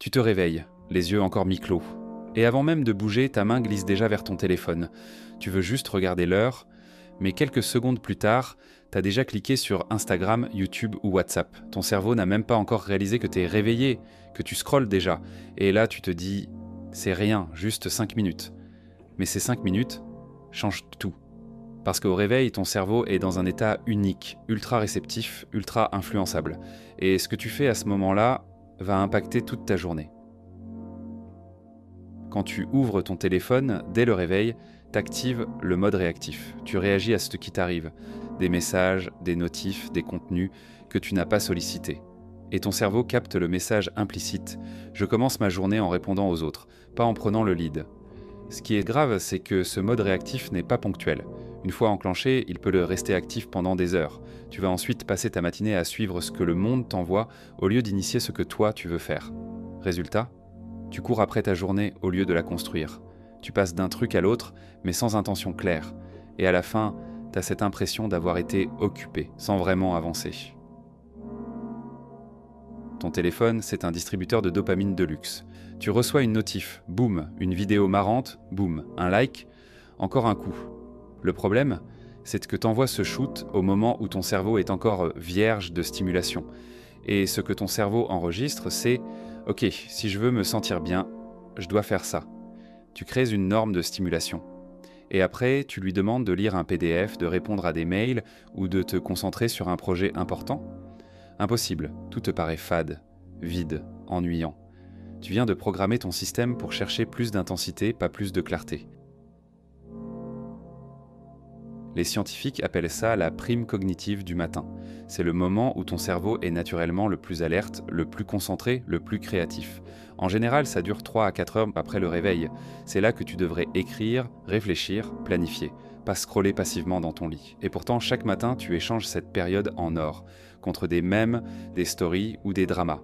Tu te réveilles, les yeux encore mi-clos. Et avant même de bouger, ta main glisse déjà vers ton téléphone. Tu veux juste regarder l'heure, mais quelques secondes plus tard, t'as déjà cliqué sur Instagram, YouTube ou WhatsApp. Ton cerveau n'a même pas encore réalisé que t'es réveillé, que tu scrolles déjà. Et là, tu te dis, c'est rien, juste 5 minutes. Mais ces 5 minutes changent tout. Parce qu'au réveil, ton cerveau est dans un état unique, ultra réceptif, ultra influençable. Et ce que tu fais à ce moment-là va impacter toute ta journée. Quand tu ouvres ton téléphone, dès le réveil, t'actives le mode réactif. Tu réagis à ce qui t'arrive, des messages, des notifs, des contenus que tu n'as pas sollicités. Et ton cerveau capte le message implicite. Je commence ma journée en répondant aux autres, pas en prenant le lead. Ce qui est grave, c'est que ce mode réactif n'est pas ponctuel. Une fois enclenché, il peut le rester actif pendant des heures. Tu vas ensuite passer ta matinée à suivre ce que le monde t'envoie au lieu d'initier ce que toi tu veux faire. Résultat ? Tu cours après ta journée au lieu de la construire. Tu passes d'un truc à l'autre, mais sans intention claire. Et à la fin, t'as cette impression d'avoir été occupé, sans vraiment avancer. Ton téléphone, c'est un distributeur de dopamine de luxe. Tu reçois une notif, boum, une vidéo marrante, boum, un like, encore un coup. Le problème, c'est que t'envoies ce shoot au moment où ton cerveau est encore vierge de stimulation. Et ce que ton cerveau enregistre, c'est « Ok, si je veux me sentir bien, je dois faire ça ». Tu crées une norme de stimulation. Et après, tu lui demandes de lire un PDF, de répondre à des mails ou de te concentrer sur un projet important. Impossible, tout te paraît fade, vide, ennuyant. Tu viens de programmer ton système pour chercher plus d'intensité, pas plus de clarté. Les scientifiques appellent ça la prime cognitive du matin. C'est le moment où ton cerveau est naturellement le plus alerte, le plus concentré, le plus créatif. En général, ça dure 3 à 4 heures après le réveil. C'est là que tu devrais écrire, réfléchir, planifier, pas scroller passivement dans ton lit. Et pourtant, chaque matin, tu échanges cette période en or, contre des mèmes, des stories ou des dramas.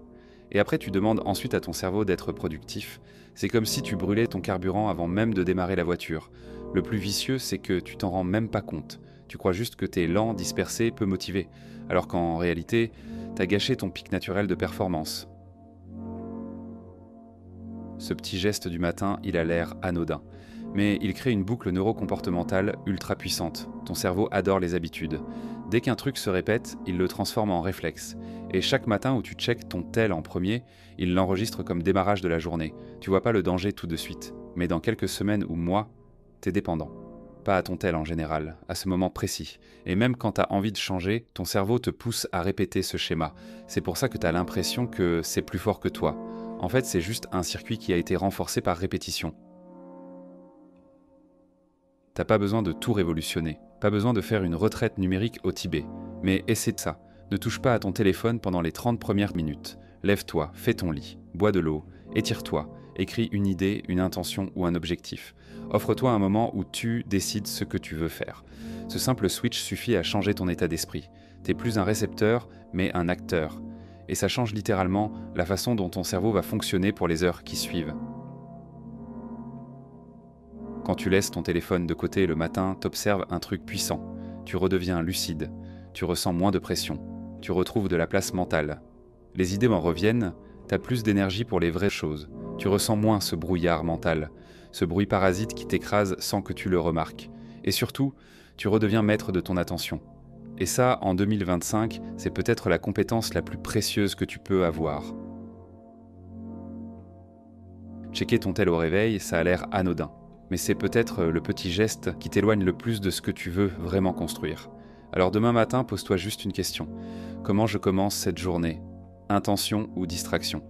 Et après, tu demandes ensuite à ton cerveau d'être productif. C'est comme si tu brûlais ton carburant avant même de démarrer la voiture. Le plus vicieux, c'est que tu t'en rends même pas compte. Tu crois juste que t'es lent, dispersé, peu motivé, alors qu'en réalité, t'as gâché ton pic naturel de performance. Ce petit geste du matin, il a l'air anodin, mais il crée une boucle neurocomportementale ultra puissante. Ton cerveau adore les habitudes. Dès qu'un truc se répète, il le transforme en réflexe. Et chaque matin où tu checkes ton tel en premier, il l'enregistre comme démarrage de la journée. Tu vois pas le danger tout de suite, mais dans quelques semaines ou mois, t'es dépendant. Pas à ton tel en général, à ce moment précis. Et même quand t'as envie de changer, ton cerveau te pousse à répéter ce schéma. C'est pour ça que t'as l'impression que c'est plus fort que toi. En fait, c'est juste un circuit qui a été renforcé par répétition. T'as pas besoin de tout révolutionner, pas besoin de faire une retraite numérique au Tibet. Mais essaie de ça. Ne touche pas à ton téléphone pendant les 30 premières minutes. Lève-toi, fais ton lit, bois de l'eau, étire-toi, écris une idée, une intention ou un objectif. Offre-toi un moment où tu décides ce que tu veux faire. Ce simple switch suffit à changer ton état d'esprit. T'es plus un récepteur, mais un acteur. Et ça change littéralement la façon dont ton cerveau va fonctionner pour les heures qui suivent. Quand tu laisses ton téléphone de côté le matin, t'observes un truc puissant. Tu redeviens lucide. Tu ressens moins de pression. Tu retrouves de la place mentale. Les idées m'en reviennent, t'as plus d'énergie pour les vraies choses. Tu ressens moins ce brouillard mental, ce bruit parasite qui t'écrase sans que tu le remarques. Et surtout, tu redeviens maître de ton attention. Et ça, en 2025, c'est peut-être la compétence la plus précieuse que tu peux avoir. Checker ton tel au réveil, ça a l'air anodin. Mais c'est peut-être le petit geste qui t'éloigne le plus de ce que tu veux vraiment construire. Alors demain matin, pose-toi juste une question. Comment je commence cette journée ? Intention ou distraction ?